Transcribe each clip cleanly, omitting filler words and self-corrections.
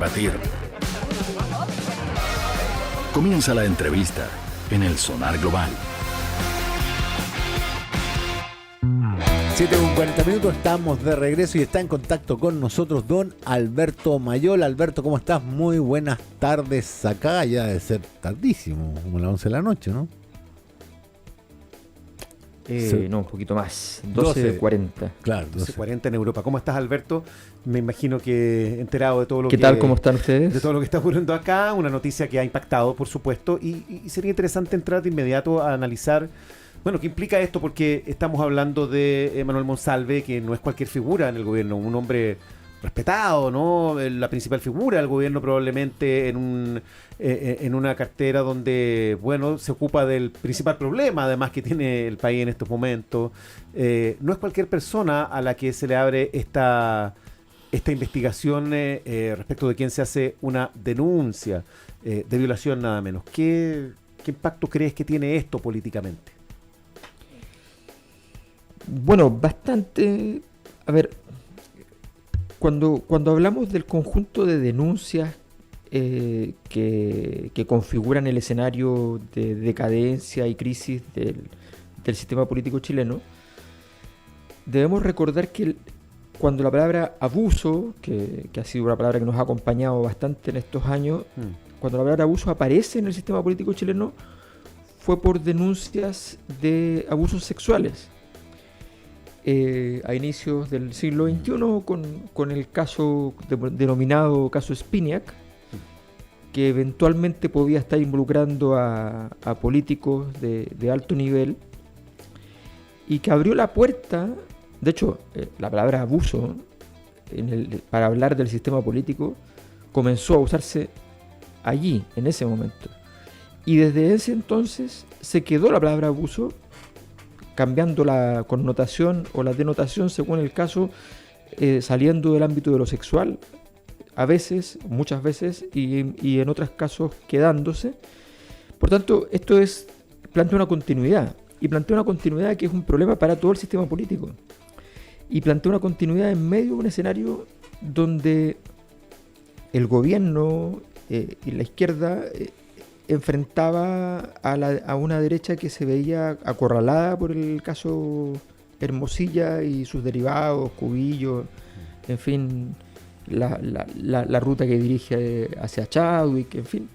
debatir. Comienza la entrevista en el Sonar Global. 7:40, estamos de regreso y está en contacto con nosotros don Alberto Mayol. Alberto, ¿cómo estás? Muy buenas tardes. Acá ya debe ser tardísimo, como las 11 de la noche, ¿no? No, un poquito más, 12:40. Claro, 12:40 en Europa. ¿Cómo estás, Alberto? Me imagino que enterado de todo lo que... ¿Qué tal? ¿Cómo están ustedes? De todo lo que está ocurriendo acá, una noticia que ha impactado, por supuesto, y sería interesante entrar de inmediato a analizar, bueno, ¿qué implica esto? Porque estamos hablando de Manuel Monsalve, que no es cualquier figura en el gobierno, un hombre respetado, ¿no? La principal figura del gobierno probablemente en una cartera donde, bueno, se ocupa del principal problema, además, que tiene el país en estos momentos. No es cualquier persona a la que se le abre esta investigación respecto de quien se hace una denuncia de violación, nada menos. ¿Qué impacto crees que tiene esto políticamente? Bueno, bastante. A ver, cuando hablamos del conjunto de denuncias que configuran el escenario de decadencia y crisis del sistema político chileno, debemos recordar que cuando la palabra abuso, que ha sido una palabra que nos ha acompañado bastante en estos años, cuando la palabra abuso aparece en el sistema político chileno, fue por denuncias de abusos sexuales. A inicios del siglo XXI, con el caso denominado caso Spinac, que eventualmente podía estar involucrando a políticos de alto nivel y que abrió la puerta. De hecho, la palabra abuso para hablar del sistema político comenzó a usarse allí, en ese momento, y desde ese entonces se quedó la palabra abuso, cambiando la connotación o la denotación según el caso, saliendo del ámbito de lo sexual, a veces, muchas veces, y en otros casos quedándose. Por tanto, esto plantea una continuidad, y plantea una continuidad que es un problema para todo el sistema político, y plantea una continuidad en medio de un escenario donde el gobierno y la izquierda enfrentaba a una derecha que se veía acorralada por el caso Hermosilla y sus derivados, Cubillo, en fin, la ruta que dirige hacia Chadwick, en fin.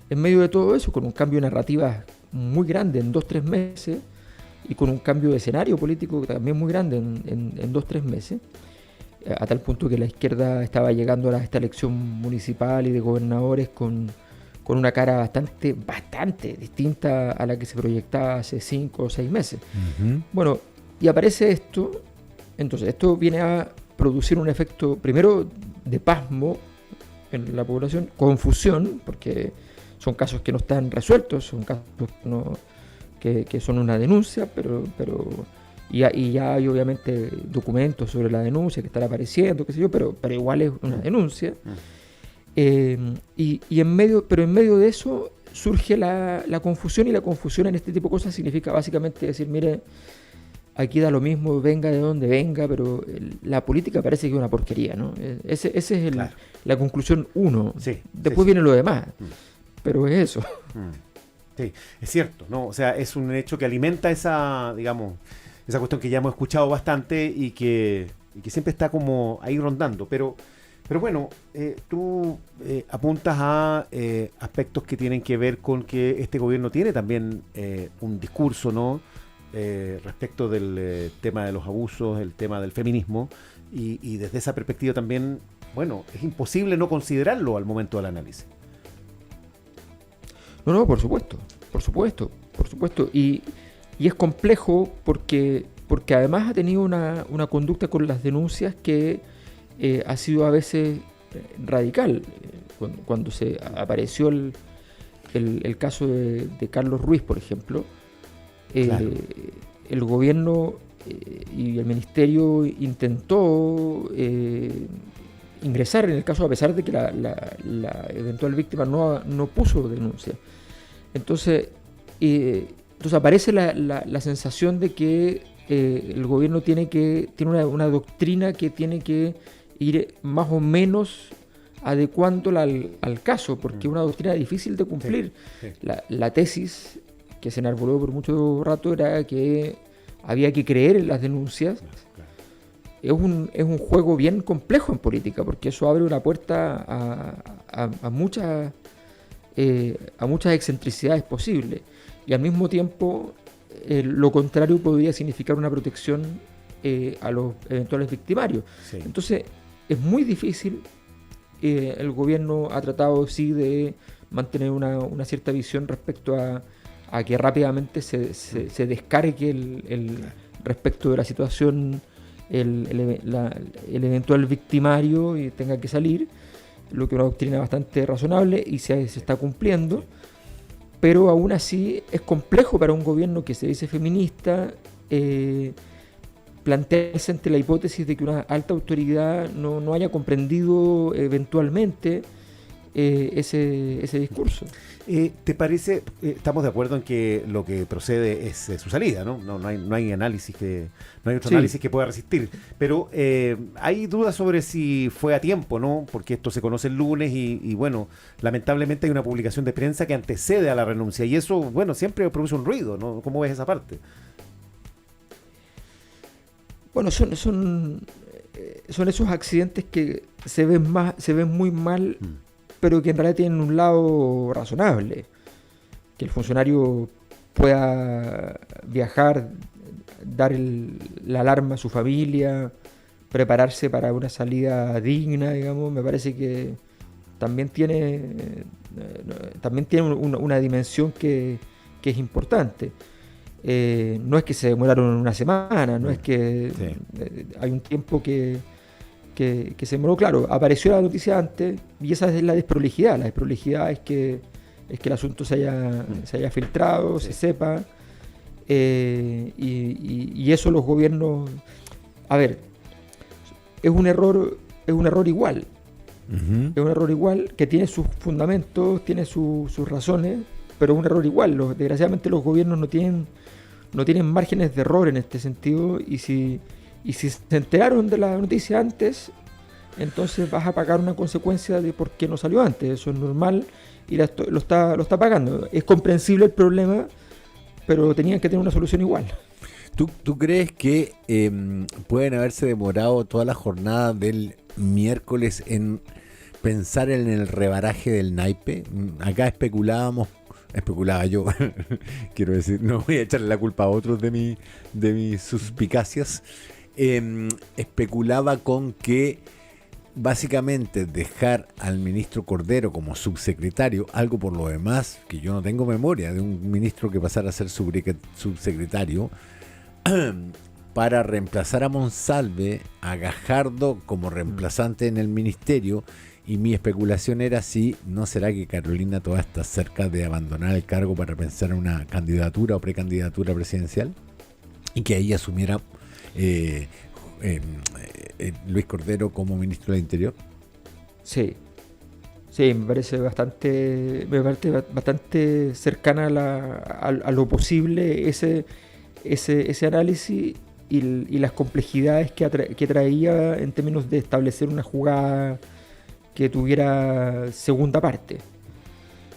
En medio de todo eso, con un cambio de narrativa muy grande en 2-3 meses, y con un cambio de escenario político también muy grande en 2-3 meses, a tal punto que la izquierda estaba llegando a esta elección municipal y de gobernadores con una cara bastante distinta a la que se proyectaba hace 5 o 6 meses. Uh-huh. Bueno, y aparece esto. Entonces esto viene a producir un efecto, primero, de pasmo en la población, confusión, porque son casos que no están resueltos, son casos que son una denuncia, pero ya hay obviamente documentos sobre la denuncia que están apareciendo, qué sé yo, pero igual es una denuncia. Y en medio de eso surge la confusión, y la confusión en este tipo de cosas significa básicamente decir, mire, aquí da lo mismo, venga de donde venga, pero la política parece que es una porquería, ¿no? Ese es claro. La conclusión 1. Sí, después viene lo demás, pero es eso. Sí, es cierto, ¿no? O sea, es un hecho que alimenta esa cuestión que ya hemos escuchado bastante y que siempre está como ahí rondando, pero bueno, tú apuntas a aspectos que tienen que ver con que este gobierno tiene también un discurso, ¿no? Respecto del tema de los abusos, el tema del feminismo, y desde esa perspectiva también, bueno, es imposible no considerarlo al momento del análisis. No, por supuesto. Y es complejo porque además ha tenido una conducta con las denuncias que ha sido a veces radical. Cuando se apareció el caso de Carlos Ruiz, por ejemplo, claro, el gobierno y el ministerio intentó ingresar en el caso a pesar de que la eventual víctima no puso denuncia. Entonces aparece la sensación de que el gobierno tiene una doctrina que tiene que ir más o menos adecuándola al caso, porque es una doctrina difícil de cumplir. Sí, sí. La tesis que se enarboló por mucho rato era que había que creer en las denuncias. Claro. Es un juego bien complejo en política, porque eso abre una puerta a muchas excentricidades posibles. Y al mismo tiempo, lo contrario podría significar una protección a los eventuales victimarios. Sí. Entonces, es muy difícil. El gobierno ha tratado, sí, de mantener una cierta visión respecto a que rápidamente se descargue respecto de la situación el eventual victimario y tenga que salir, lo que es una doctrina bastante razonable y se está cumpliendo, pero aún así es complejo para un gobierno que se dice feminista plantearse ante la hipótesis de que una alta autoridad no haya comprendido eventualmente ese discurso. ¿Te parece, estamos de acuerdo en que lo que procede es su salida, ¿no? No hay análisis no hay otro análisis que pueda resistir, pero hay dudas sobre si fue a tiempo, ¿no? Porque esto se conoce el lunes y bueno, lamentablemente hay una publicación de prensa que antecede a la renuncia y eso, bueno, siempre produce un ruido, ¿no? ¿Cómo ves esa parte? Bueno, son esos accidentes que se ven muy mal, pero que en realidad tienen un lado razonable. Que el funcionario pueda viajar, dar la alarma a su familia, prepararse para una salida digna, digamos, me parece que también tiene una dimensión que es importante. No es que se demoraron una semana, no es que hay un tiempo que se demoró. Claro, apareció la noticia antes y esa es la desprolijidad. La desprolijidad es que el asunto se haya filtrado, se sepa, y eso los gobiernos... A ver, es un error igual. Uh-huh. Es un error igual que tiene sus fundamentos, tiene sus razones, pero es un error igual. Desgraciadamente los gobiernos no tienen márgenes de error en este sentido, y si se enteraron de la noticia antes, entonces vas a pagar una consecuencia de por qué no salió antes. Eso es normal y lo está pagando. Es comprensible el problema, pero tenían que tener una solución igual. ¿Tú crees que pueden haberse demorado toda la jornada del miércoles en pensar en el rebaraje del naipe? Acá especulaba yo, quiero decir, no voy a echarle la culpa a otros de mis suspicacias. Especulaba con que básicamente dejar al ministro Cordero como subsecretario, algo por lo demás que yo no tengo memoria de un ministro que pasara a ser subsecretario, para reemplazar a Monsalve, a Gajardo como reemplazante en el ministerio. Y mi especulación era si no será que Carolina Toá está cerca de abandonar el cargo para pensar en una candidatura o precandidatura presidencial y que ahí asumiera Luis Cordero como ministro del Interior. Sí, me parece bastante cercana a lo posible ese análisis y las complejidades que traía en términos de establecer una jugada que tuviera segunda parte.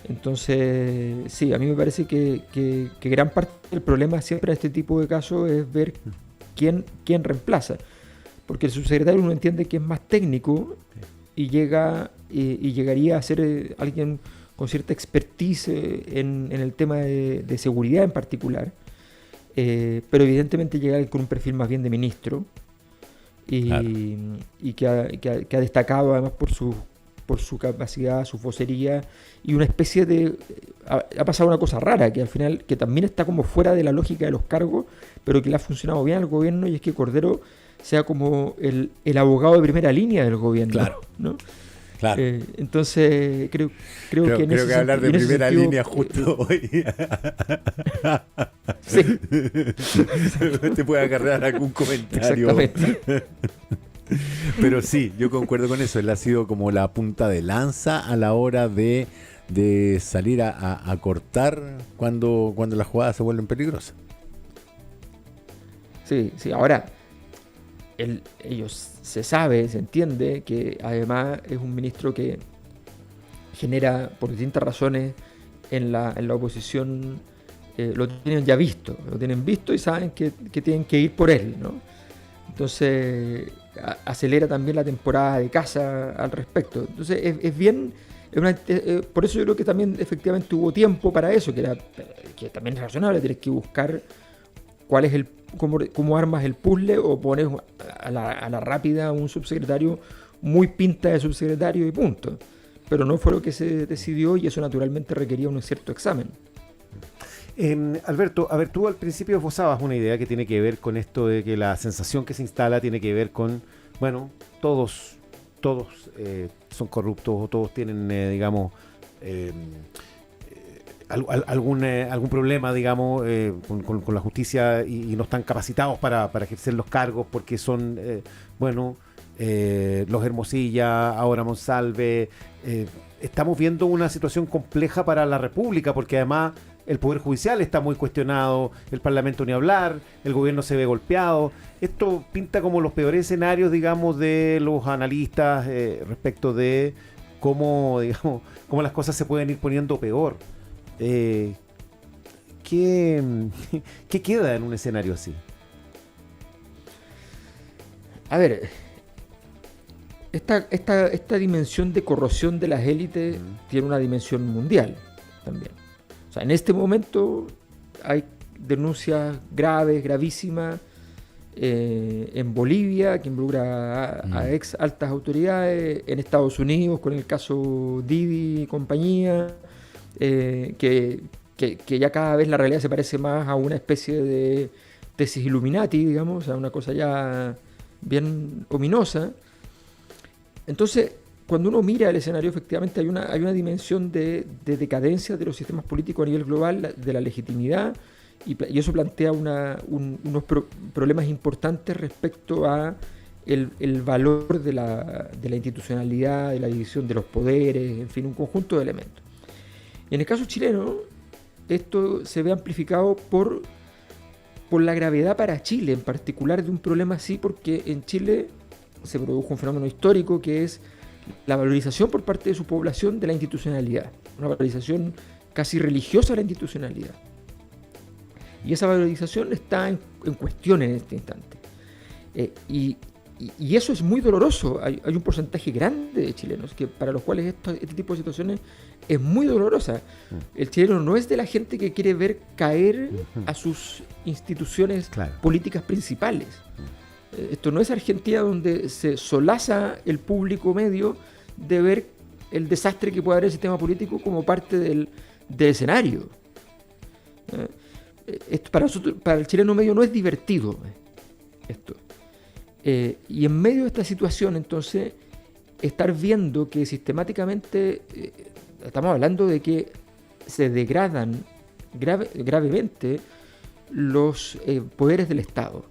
Entonces, sí, a mí me parece que gran parte del problema siempre en este tipo de casos es ver quién reemplaza. Porque el subsecretario uno entiende que es más técnico y llegaría a ser alguien con cierta expertise en el tema de seguridad en particular, pero evidentemente llega con un perfil más bien de ministro. Y que ha destacado además por su capacidad, su vocería y una especie de... Ha pasado una cosa rara que al final, que también está como fuera de la lógica de los cargos, pero que le ha funcionado bien al gobierno, y es que Cordero sea como el abogado de primera línea del gobierno. Claro, ¿no? Claro. Entonces creo que hablar de primera sentido, línea justo hoy sí. Te puede agarrar algún comentario. Exactamente. Pero sí, yo concuerdo con eso. Él ha sido como la punta de lanza a la hora de salir a cortar cuando las jugadas se vuelven peligrosas. Sí, ahora ellos se sabe, se entiende que además es un ministro que genera, por distintas razones, en la oposición, lo tienen ya visto, y saben que tienen que ir por él, ¿no? Entonces acelera también la temporada de caza al respecto. Entonces es bien, por eso yo creo que también efectivamente hubo tiempo para eso, que también es razonable, tienes que buscar cuál es cómo armas el puzzle, o pones a la rápida un subsecretario muy pinta de subsecretario y punto. Pero no fue lo que se decidió, y eso naturalmente requería un cierto examen. Alberto, a ver, tú al principio esbozabas una idea que tiene que ver con esto de que la sensación que se instala tiene que ver con, bueno, todos son corruptos, o todos tienen, digamos, algún problema, digamos, con la justicia, y no están capacitados para ejercer los cargos porque son, los Hermosilla, ahora Monsalve. Estamos viendo una situación compleja para la República, porque además el Poder Judicial está muy cuestionado, el Parlamento ni hablar, el gobierno se ve golpeado. Esto pinta como los peores escenarios, digamos, de los analistas respecto de cómo las cosas se pueden ir poniendo peor. ¿Qué queda en un escenario así? A ver, esta dimensión de corrosión de las élites tiene una dimensión mundial también. O sea, en este momento hay denuncias graves, gravísimas, en Bolivia, que involucra a ex altas autoridades, en Estados Unidos con el caso Didi y compañía, que ya cada vez la realidad se parece más a una especie de tesis Illuminati, digamos, o sea, una cosa ya bien ominosa. Entonces, cuando uno mira el escenario, efectivamente hay una dimensión de decadencia de los sistemas políticos a nivel global, de la legitimidad, y eso plantea unos problemas importantes respecto a el valor de la institucionalidad, de la división de los poderes, en fin, un conjunto de elementos. Y en el caso chileno, esto se ve amplificado por la gravedad para Chile, en particular de un problema así, porque en Chile se produjo un fenómeno histórico que es la valorización por parte de su población de la institucionalidad, una valorización casi religiosa de la institucionalidad. Y esa valorización está en cuestión en este instante. Y eso es muy doloroso. Hay un porcentaje grande de chilenos para los cuales este tipo de situaciones es muy dolorosa. El chileno no es de la gente que quiere ver caer a sus instituciones políticas principales. Esto no es Argentina, donde se solaza el público medio de ver el desastre que puede haber en el sistema político como parte del escenario. Esto para el chileno medio no es divertido esto. Y en medio de esta situación, entonces, estar viendo que sistemáticamente estamos hablando de que se degradan gravemente los poderes del Estado.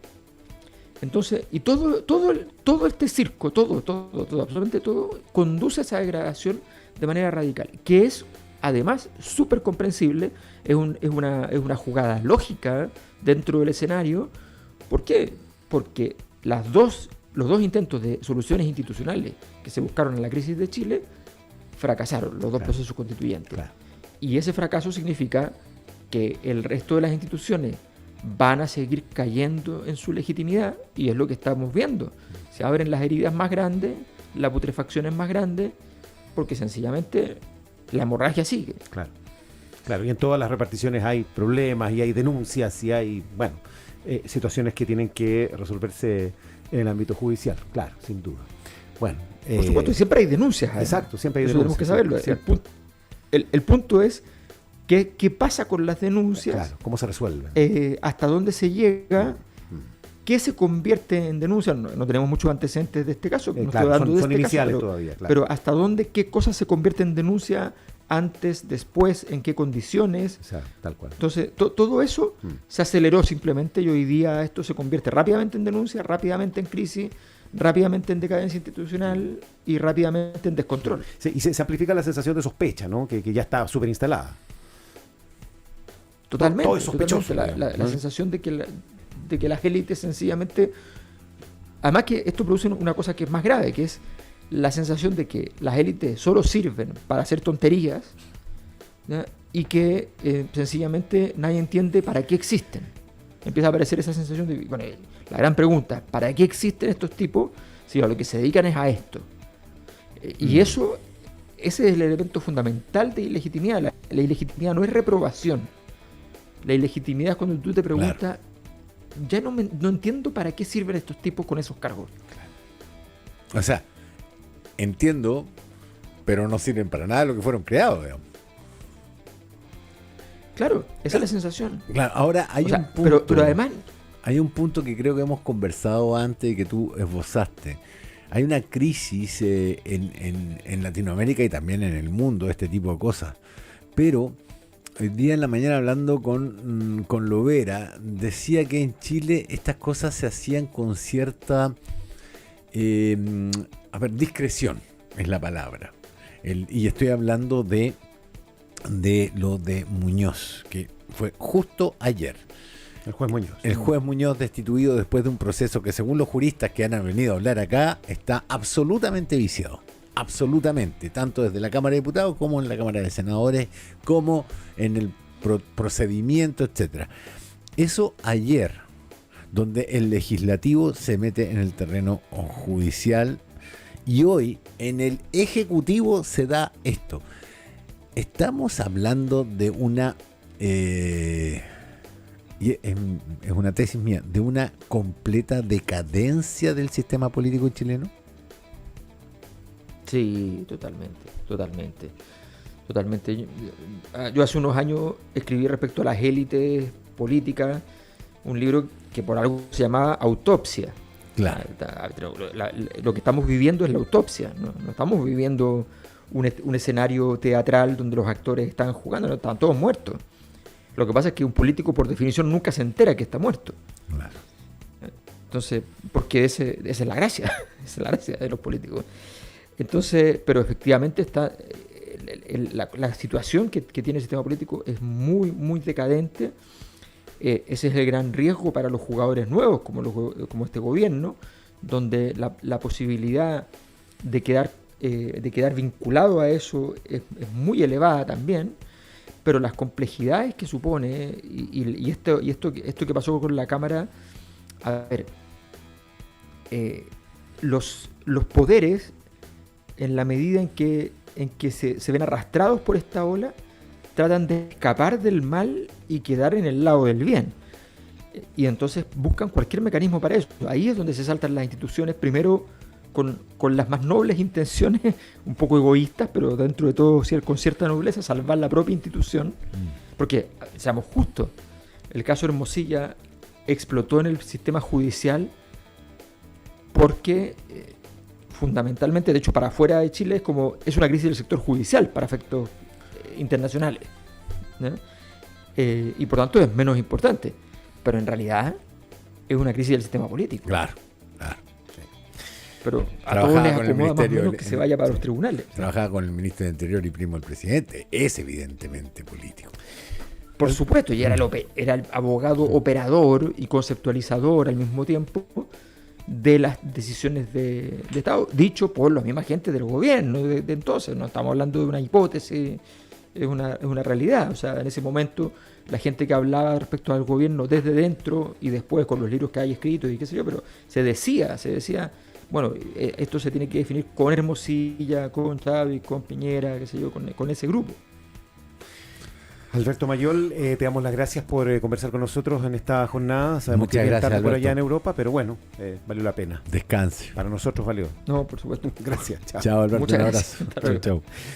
Entonces, y todo este circo, absolutamente todo, conduce a esa degradación de manera radical, que es además súper comprensible, es una jugada lógica dentro del escenario. ¿Por qué? Porque los dos intentos de soluciones institucionales que se buscaron en la crisis de Chile fracasaron, los dos procesos constituyentes. Claro. Y ese fracaso significa que el resto de las instituciones van a seguir cayendo en su legitimidad, y es lo que estamos viendo. Se abren las heridas más grandes, la putrefacción es más grande, porque sencillamente la hemorragia sigue. Claro, y en todas las reparticiones hay problemas, y hay denuncias, y hay, situaciones que tienen que resolverse en el ámbito judicial, claro, sin duda. Bueno, por supuesto, siempre hay denuncias. Exacto, siempre hay eso denuncias. Tenemos que saberlo. El punto es qué pasa con las denuncias. Claro, cómo se resuelven. Hasta dónde se llega, qué se convierte en denuncia. No tenemos muchos antecedentes de este caso. Son iniciales caso, todavía. Claro. Pero hasta dónde, qué cosas se convierten en denuncia, antes, después, en qué condiciones. O sea, tal cual. Entonces, todo eso se aceleró simplemente, y hoy día esto se convierte rápidamente en denuncia, rápidamente en crisis, rápidamente en decadencia institucional y rápidamente en descontrol. Sí, y se amplifica la sensación de sospecha, ¿no? Que ya está súper instalada. Totalmente. Todo es sospechoso. La sensación de que las élites sencillamente además que esto produce una cosa que es más grave, que es la sensación de que las élites solo sirven para hacer tonterías, ¿ya? Y que sencillamente nadie entiende para qué existen. Empieza a aparecer esa sensación de, bueno, la gran pregunta, ¿para qué existen estos tipos si a lo que se dedican es a esto? Y ese es el elemento fundamental de ilegitimidad. La ilegitimidad no es reprobación. La ilegitimidad es cuando tú te preguntas, claro, ya no entiendo para qué sirven estos tipos con esos cargos. Claro. O sea, entiendo, pero no sirven para nada de lo que fueron creados, digamos. Claro, esa es la sensación. Claro, ahora hay un punto. Pero además, hay un punto que creo que hemos conversado antes y que tú esbozaste. Hay una crisis en Latinoamérica y también en el mundo, este tipo de cosas. Pero hoy día en la mañana hablando con Lovera, decía que en Chile estas cosas se hacían con cierta discreción, es la palabra. Y estoy hablando de lo de Muñoz, que fue justo ayer. El juez Muñoz. El juez Muñoz destituido después de un proceso que, según los juristas que han venido a hablar acá, está absolutamente viciado. Absolutamente. Tanto desde la Cámara de Diputados como en la Cámara de Senadores, como en el procedimiento, etcétera. Eso ayer, donde el legislativo se mete en el terreno judicial, y hoy en el ejecutivo se da esto. Estamos hablando de una... y es una tesis mía, de una completa decadencia del sistema político chileno. Sí, totalmente. Yo hace unos años escribí respecto a las élites políticas un libro que por algo se llamaba Autopsia. Claro. Lo que estamos viviendo es la autopsia, no estamos viviendo un escenario teatral donde los actores están jugando, no, están todos muertos. Lo que pasa es que un político, por definición, nunca se entera que está muerto. Claro. Entonces, porque esa es la gracia, esa es la gracia de los políticos. Entonces, pero efectivamente está la situación que tiene el sistema político es muy decadente. Ese es el gran riesgo para los jugadores nuevos, como este gobierno, donde la posibilidad de quedar vinculado a eso es muy elevada también. Pero las complejidades que supone y esto que pasó con la Cámara, a ver, los poderes, en la medida en que se ven arrastrados por esta ola, tratan de escapar del mal y quedar en el lado del bien. Y entonces buscan cualquier mecanismo para eso. Ahí es donde se saltan las instituciones, primero con las más nobles intenciones, un poco egoístas, pero dentro de todo con cierta nobleza, salvar la propia institución. Porque, seamos justos, el caso Hermosilla explotó en el sistema judicial porque fundamentalmente, de hecho para afuera de Chile, es una crisis del sector judicial para efectos internacionales, ¿no? Y por tanto es menos importante, pero en realidad es una crisis del sistema político. Claro. Pero a todos les acomoda más o menos que se vaya para los tribunales. Trabajaba con el ministro del Interior y primo del presidente. Es evidentemente político. Por supuesto, y era el abogado operador y conceptualizador al mismo tiempo de las decisiones de Estado, dicho por la misma gente del gobierno de entonces. No estamos hablando de una hipótesis, es una realidad. O sea, en ese momento la gente que hablaba respecto al gobierno desde dentro y después con los libros que hay escritos y qué sé yo, pero se decía, bueno, esto se tiene que definir con Hermosilla, con Chávez, con Piñera, qué sé yo, con ese grupo. Alberto Mayol, te damos las gracias por conversar con nosotros en esta jornada. Sabemos que es tarde por allá en Europa, pero bueno, valió la pena. Descanse. Para nosotros valió. No, por supuesto. Gracias. Chao, Alberto. Muchas Un abrazo. Chao.